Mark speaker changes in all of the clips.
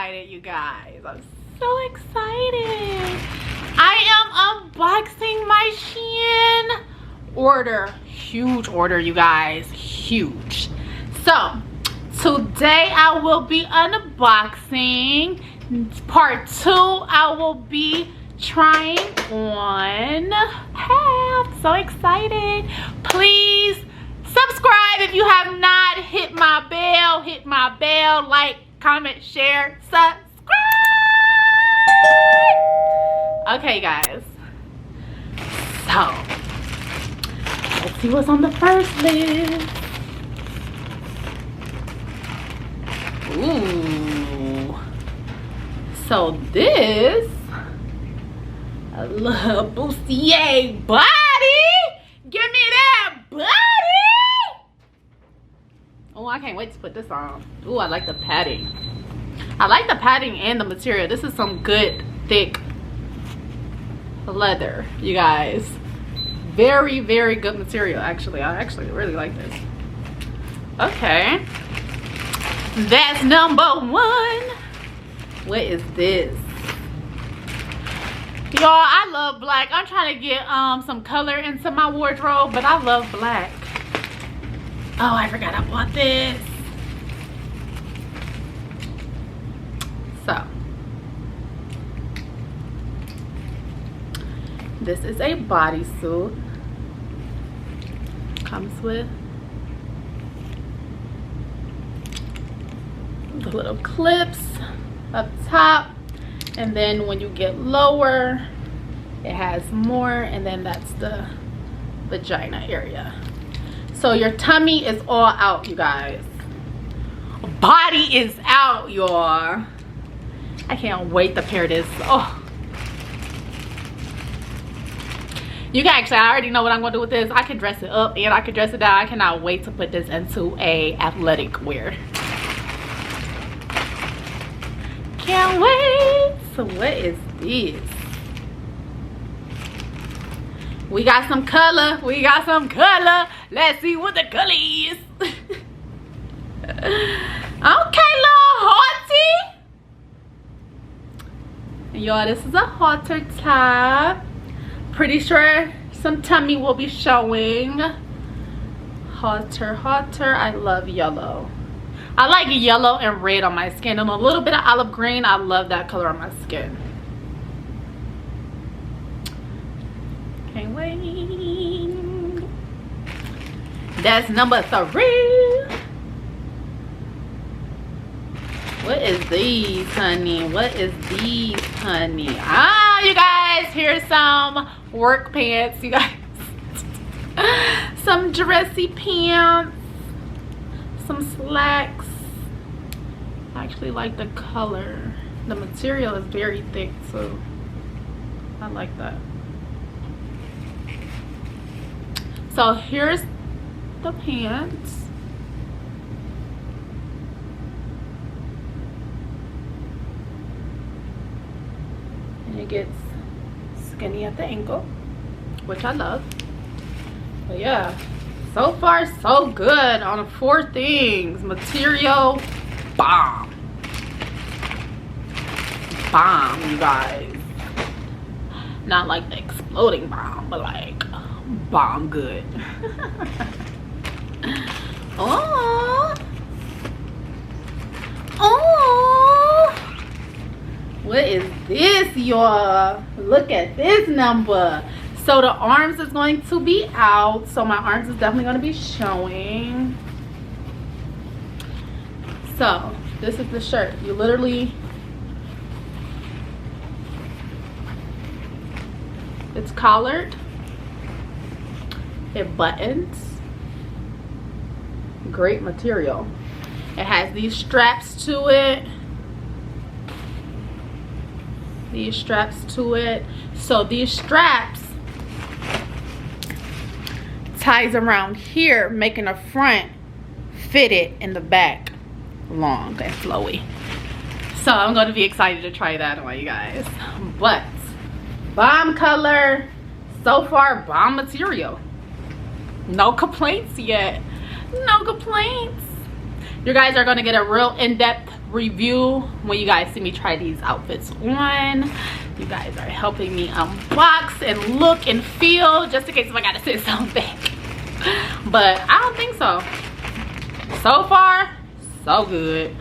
Speaker 1: excited, you guys. I'm so excited. I am unboxing my SHEIN order. Huge order, you guys. Huge. So today I will be unboxing. Part 2 I will be trying on. Hey, I'm so excited. Please subscribe if you have not. Hit my bell, like, comment, share, subscribe. Okay, guys, so let's see what's on the first list. Ooh, so this, a little bustier body. Give me that body. Oh, I can't wait to put this on. Ooh, I like the padding. I like the padding and the material. This is some good thick leather, you guys. Very, very good material. Actually, I actually really like this. Okay, that's number 1. What is this? Y'all, I love black. I'm trying to get some color into my wardrobe, but I love black. Oh, I forgot I bought this. So this is a bodysuit. Comes with the little clips up top, and then when you get lower it has more, and then that's the vagina area. So your tummy is all out, you guys. Body is out, y'all. I can't wait to pair this. Oh, you can actually, I already know what I'm gonna do with this. I can dress it up and I can dress it down. I cannot wait to put this into a athletic wear. Can't wait. So what is this? We got some color. We got some color. Let's see what the color is. Okay, little hottie. Y'all, this is a halter top. Pretty sure some tummy will be showing. Halter. I love yellow. I like yellow and red on my skin, and a little bit of olive green. I love that color on my skin. Can't wait. That's number 3. What is these, honey? What is these, honey? Ah, you guys, here's some work pants, you guys. Some dressy pants, some slacks. I actually like the color. The material is very thick, so I like that. So here's the pants. And it gets skinny at the ankle, which I love. But yeah, so far so good on the 4 things. Material, bomb. Bomb, you guys. Not like the exploding bomb, but like bomb good. Oh, what is this, y'all? Look at this number. So the arms is going to be out, so my arms is definitely going to be showing. So this is the shirt. You literally, it's collared, it buttons. Great material. It has these straps to it. So these straps ties around here, making the front fitted in the back long and flowy. So I'm going to be excited to try that on, you guys. But bomb color so far, bomb material. No complaints yet. No complaints. You guys are going to get a real in-depth review when you guys see me try these outfits on. You guys are helping me unbox and look and feel, just in case if I gotta sit something. But I don't think so. So far, so good.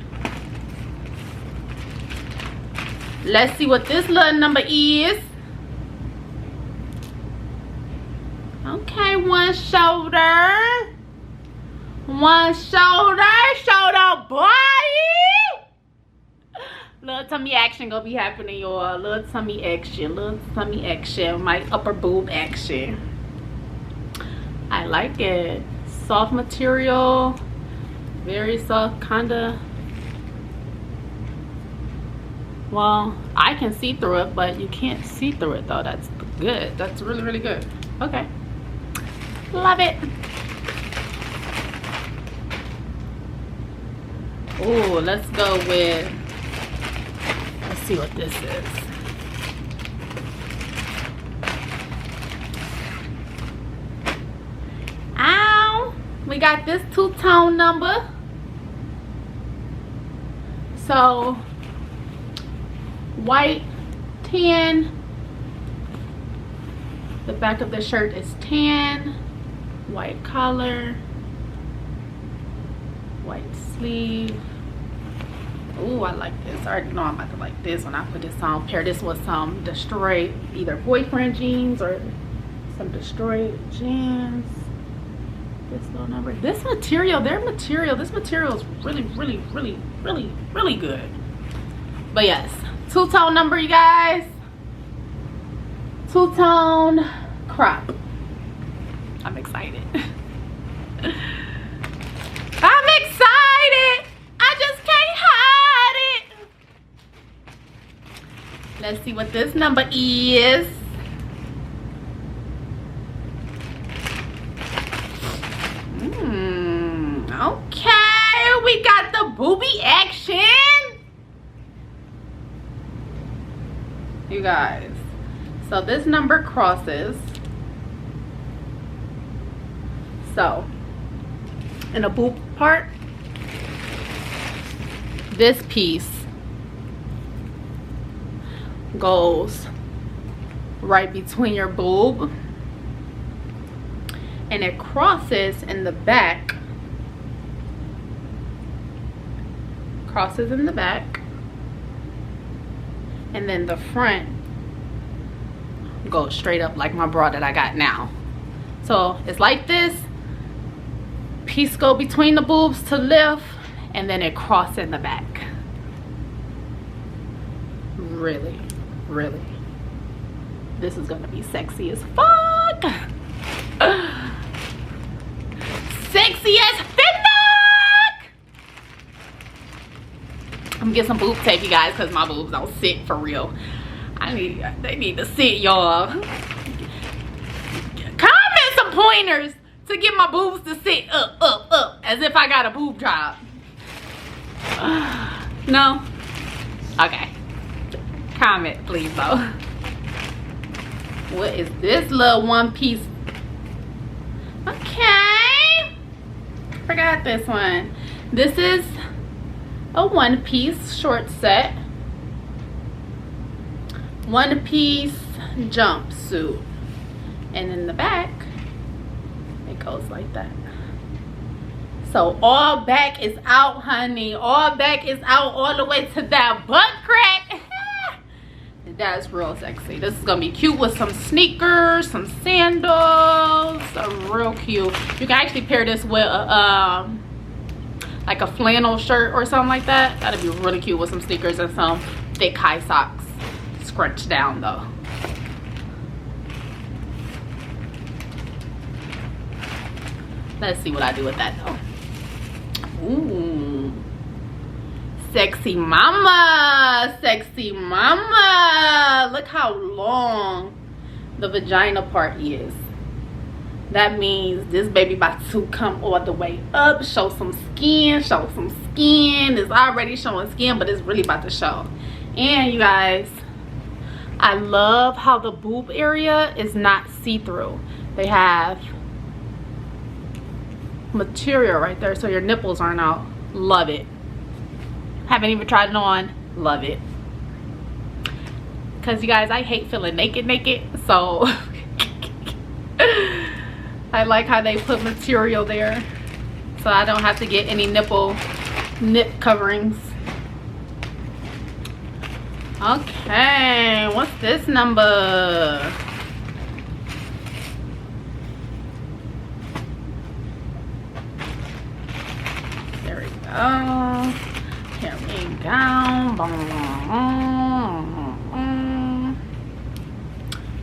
Speaker 1: Let's see what this little number is. Okay, one shoulder. One shoulder body. Little tummy action gonna be happening, y'all. Little tummy action. My upper boob action. I like it. Soft material. Very soft, kinda. Well, I can see through it, but you can't see through it though. That's good. That's really, really good. Okay. Love it. Oh, let's go with, let's see what this is. Ow, we got this two-tone number. So, white, tan. The back of the shirt is tan. White collar. White sleeve. Oh, I like this. I already know I'm about to like this when I put this on. Pair this with some destroyed either boyfriend jeans or some destroyed jeans. This little number. This material, this material is really, really, really, really, really good. But yes, two-tone number, you guys. Two-tone crop. I'm excited. I'm excited. I just can't hide it. Let's see what this number is. Okay, we got the booby action. You guys, so this number crosses. So, in the boob part, this piece goes right between your boob, and it crosses in the back, and then the front goes straight up like my bra that I got now. So it's like this. Piece go between the boobs to lift, and then it cross in the back. Really, really, this is gonna be sexy as fuck. Sexy as fuck. I'm gonna get some boob tape, you guys, because my boobs don't sit for real. They need to sit, y'all. Comment some pointers to get my boobs to sit up, as if I got a boob job. No? Okay. Comment, please, though. What is this little one piece? Okay. Forgot this one. This is a one-piece short set. One-piece jumpsuit. And in the back, it goes like that. So all back is out, honey. All back is out all the way to that butt crack. That's real sexy. This is gonna be cute with some sneakers, some sandals. Real cute. You can actually pair this with a, like a flannel shirt or something like that. That'd be really cute with some sneakers and some thick high socks. Scrunched down though. Let's see what I do with that though. Ooh. Sexy mama. Sexy mama. Look how long the vagina part is. That means this baby about to come all the way up. Show some skin. Show some skin. It's already showing skin, but it's really about to show. And you guys, I love how the boob area is not see-through. They have material right there so your nipples aren't out. Love it. Haven't even tried it on. Love it. Because you guys, I hate feeling naked. So I like how they put material there. So I don't have to get any nip coverings. Okay, what's this number? There we go. Here we go.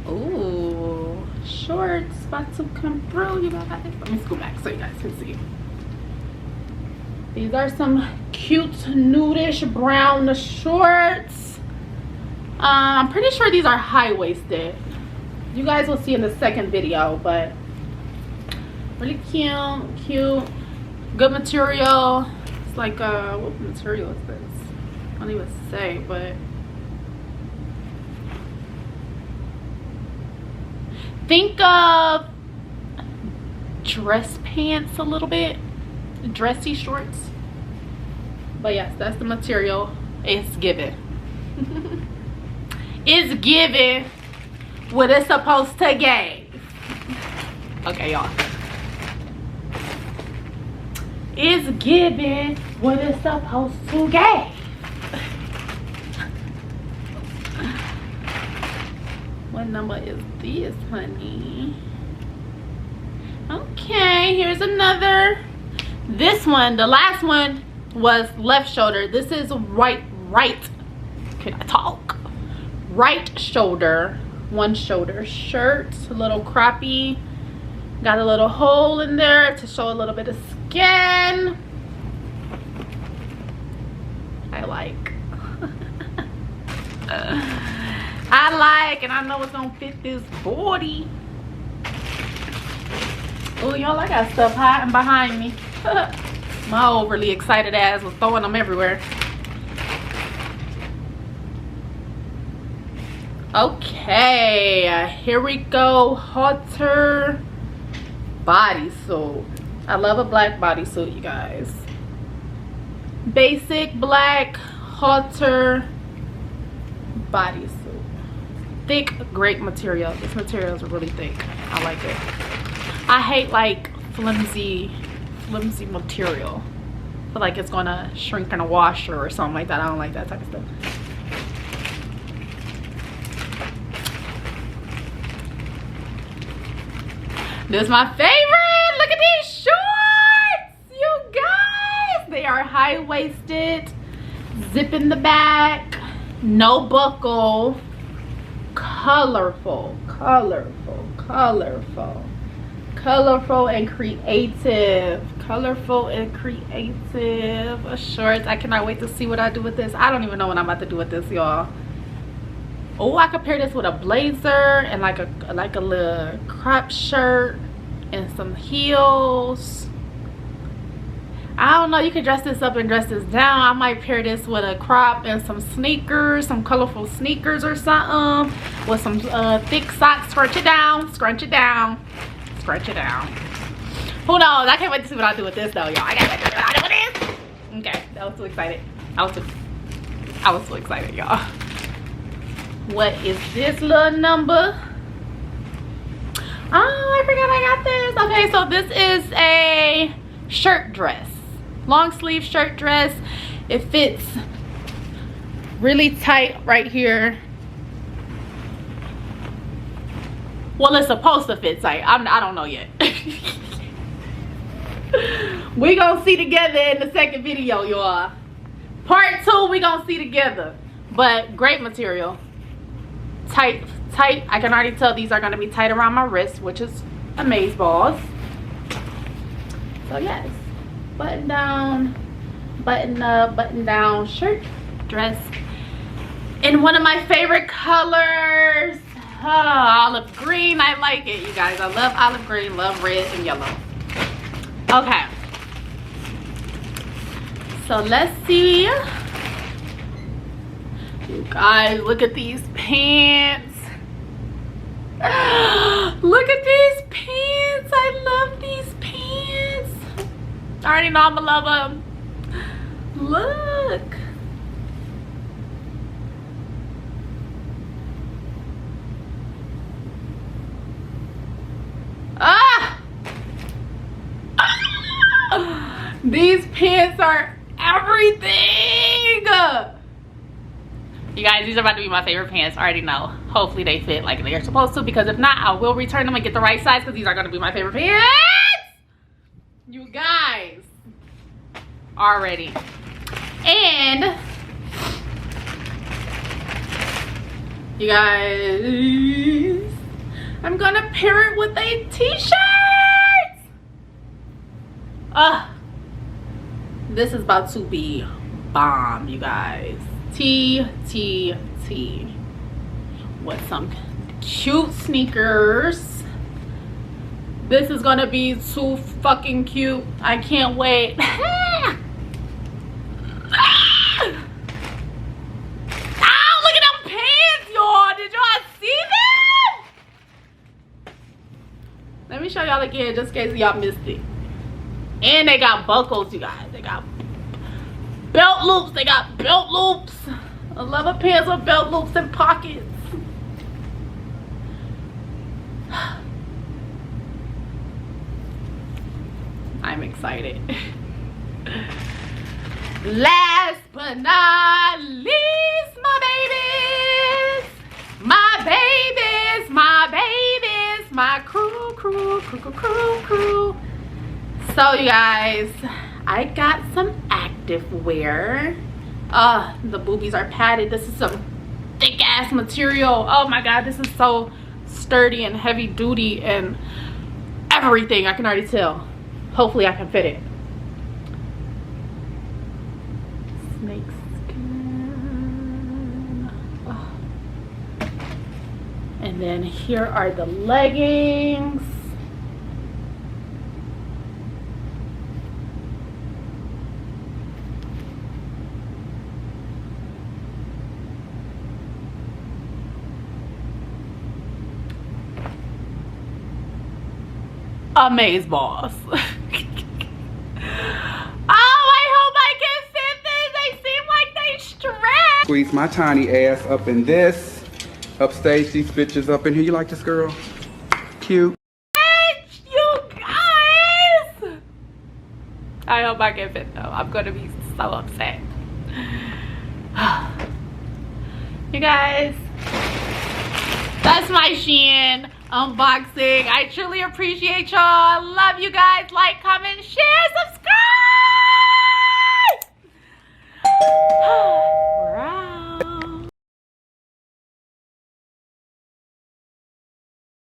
Speaker 1: Ooh, shorts about to come through, you guys. Let me scoot back so you guys can see. These are some cute nudish brown shorts. I'm pretty sure these are high-waisted. You guys will see in the second video, but really cute, good material. It's like what material is this? I don't even say, but think of dress pants a little bit, dressy shorts. But yes, that's the material. It's given. It's given what it's supposed to give. Okay, y'all. It's given what it's supposed to give. What number is this, honey? Okay, here's another. This one, the last one was left shoulder. This is right. Can I talk? Right shoulder, one shoulder shirt, a little croppy. Got a little hole in there to show a little bit of skin. I like. I like, and I know it's gonna fit this body. Oh, y'all, I got stuff hiding behind me. My overly excited ass was throwing them everywhere. Okay, here we go. Halter bodysuit. I love a black bodysuit, you guys. Basic black halter bodysuit. Thick, great material. This material is really thick. I like it. I hate like flimsy material. I feel like it's gonna shrink in a washer or something like that. I don't like that type of stuff. This is my favorite. Look at these shorts, you guys. They are high-waisted, zip in the back, no buckle, colorful and creative. Colorful and creative shorts. I cannot wait to see what I do with this. I don't even know what I'm about to do with this, y'all. Oh, I could pair this with a blazer and like a little crop shirt and some heels. I don't know, you could dress this up and dress this down. I might pair this with a crop and some sneakers, some colorful sneakers or something, with some thick socks. Scrunch it down. Who knows? I can't wait to see what I do with this though, y'all. I can't wait to see what I do with this. Okay, that was too excited. I was too excited, y'all. What is this little number? Oh, I forgot I got this. Okay, so this is a shirt dress, long sleeve shirt dress. It fits really tight right here. Well, it's supposed to fit tight. I don't know yet. We gonna see together in the second video, y'all. Part 2 we gonna see together. But great material. Tight. I can already tell these are going to be tight around my wrist, which is amazeballs. So yes, button down, button up, button down shirt dress in one of my favorite colors, olive green. I like it, you guys. I love olive green, love red and yellow. Okay, so let's see. You guys, look at these pants. Look at these pants. I love these pants. I already know I'm gonna love them. Look. These pants are everything. You guys, these are about to be my favorite pants. I already know. Hopefully they fit like they're supposed to, because if not, I will return them and get the right size, because these are gonna be my favorite pants. You guys, already. And you guys, I'm gonna pair it with a t-shirt. This is about to be bomb, you guys. T with some cute sneakers. This is gonna be too fucking cute. I can't wait. Oh, look at them pants, y'all. Did y'all see them? Let me show y'all again, just in case y'all missed it. And they got buckles, you guys. They got belt loops. They got belt loops. I love a pants with belt loops and pockets. I'm excited. Last but not least, my babies. My babies. My babies. My crew. So you guys, I got some active wear. The boobies are padded. This is some thick ass material. Oh my god, this is so sturdy and heavy duty and everything. I can already tell. Hopefully I can fit it. Snake skin. Oh. And then here are the leggings. Amaze balls. Oh, I hope I can fit this. They seem like they stretch.
Speaker 2: Squeeze my tiny ass up in this. Upstage these bitches up in here. You like this girl? Cute.
Speaker 1: You guys. I hope I can fit though. I'm gonna be so upset. You guys, that's my SHEIN unboxing. I truly appreciate y'all. Love you guys. Like, comment, share.